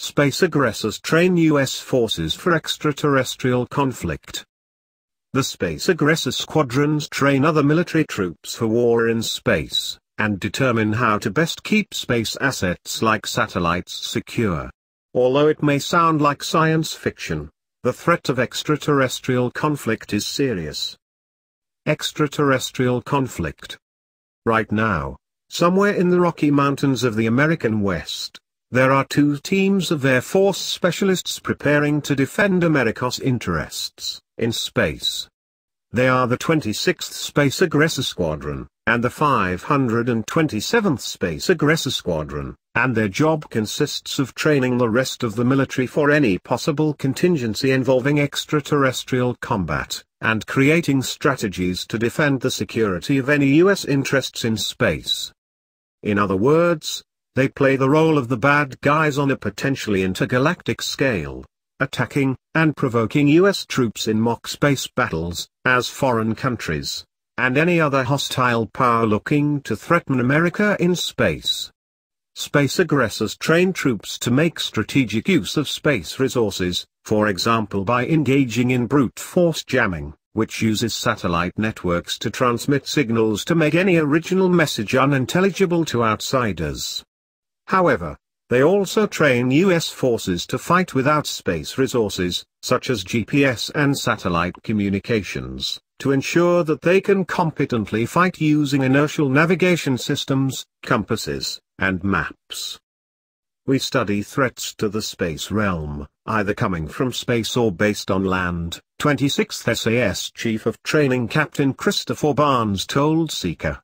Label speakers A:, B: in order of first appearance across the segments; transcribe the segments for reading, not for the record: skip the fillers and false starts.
A: Space aggressors train U.S. forces for extraterrestrial conflict. The space aggressor squadrons train other military troops for war in space, and determine how to best keep space assets like satellites secure. Although it may sound like science fiction, the threat of extraterrestrial conflict is serious. Extraterrestrial conflict. Right now, somewhere in the Rocky Mountains of the American West, there are two teams of Air Force specialists preparing to defend America's interests in space. They are the 26th Space Aggressor Squadron, and the 527th Space Aggressor Squadron, and their job consists of training the rest of the military for any possible contingency involving extraterrestrial combat, and creating strategies to defend the security of any U.S. interests in space. In other words, they play the role of the bad guys on a potentially intergalactic scale, attacking and provoking U.S. troops in mock space battles, as foreign countries, and any other hostile power looking to threaten America in space. Space aggressors train troops to make strategic use of space resources, for example by engaging in brute force jamming, which uses satellite networks to transmit signals to make any original message unintelligible to outsiders. However, they also train U.S. forces to fight without space resources, such as GPS and satellite communications, to ensure that they can competently fight using inertial navigation systems, compasses, and maps. We study threats to the space realm, either coming from space or based on land, 26th SAS Chief of Training Captain Christopher Barnes told Seeker.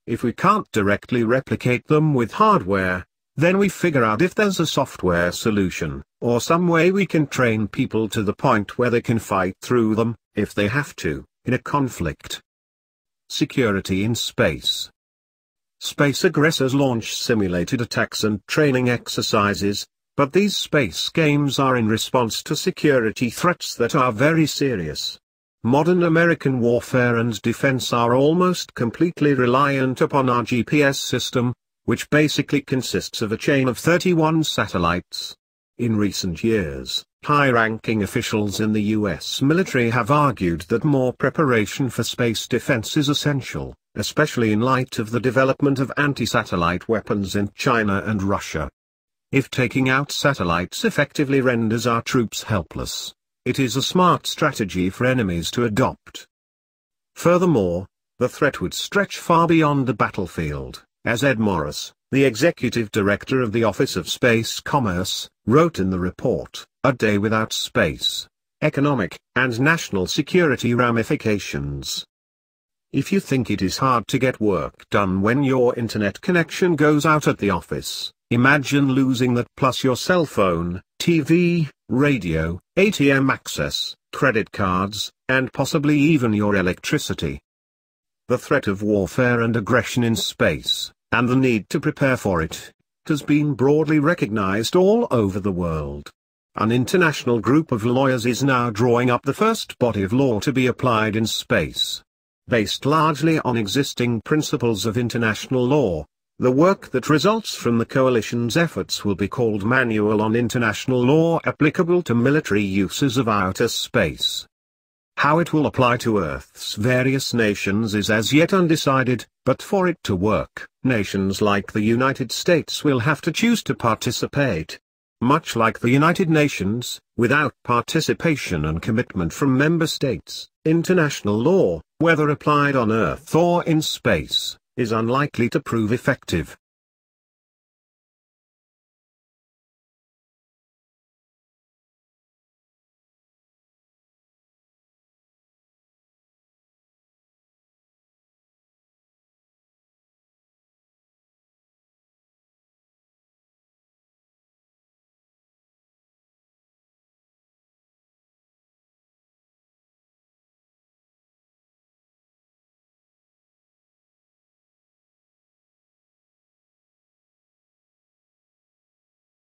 A: If we can't directly replicate them with hardware, then we figure out if there's a software solution, or some way we can train people to the point where they can fight through them, if they have to, in a conflict. Security in space. Space aggressors launch simulated attacks and training exercises, but these space games are in response to security threats that are very serious. Modern American warfare and defense are almost completely reliant upon our GPS system, which basically consists of a chain of 31 satellites. In recent years, high-ranking officials in the U.S. military have argued that more preparation for space defense is essential, especially in light of the development of anti-satellite weapons in China and Russia. If taking out satellites effectively renders our troops helpless, it is a smart strategy for enemies to adopt. Furthermore, the threat would stretch far beyond the battlefield, as Ed Morris, the executive director of the Office of Space Commerce, wrote in the report, "A Day Without Space: Economic and National Security Ramifications." If you think it is hard to get work done when your internet connection goes out at the office, imagine losing that plus your cell phone, TV, radio, ATM access, credit cards, and possibly even your electricity. The threat of warfare and aggression in space, and the need to prepare for it, has been broadly recognized all over the world. An international group of lawyers is now drawing up the first body of law to be applied in space. Based largely on existing principles of international law, the work that results from the coalition's efforts will be called Manual on International Law Applicable to Military Uses of Outer Space. How it will apply to Earth's various nations is as yet undecided, but for it to work, nations like the United States will have to choose to participate. Much like the United Nations, without participation and commitment from member states, international law, whether applied on Earth or in space, is unlikely to prove effective.